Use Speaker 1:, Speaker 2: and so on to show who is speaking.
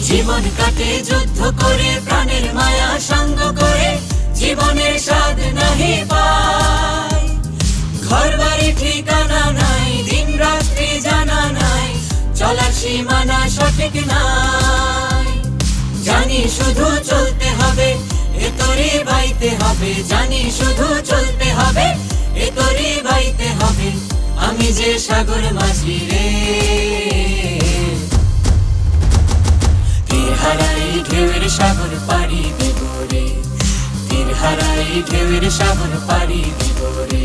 Speaker 1: জীবন কাটে যুদ্ধ করে, প্রাণের মায়া সঙ্গ করে, জীবনের স্বাদ নাহি পাই। ঘর বাড়ি ঠিকানা নাই, দিন রাত্রি জানা নাই, চলার সীমানা সঠিক নাই। জানি শুধু চলতে হবে, এ তোরে বাইতে হবে, জানি শুধু চলতে হবে, এ তোরে বাইতে হবে। আমি যে সাগর মাঝি রে, তীর হারাই ঢেউয়ের সাগর পাড়ি দিব রে, তীর হারাই ঢেউয়ের সাগর পাড়ি দিব রে।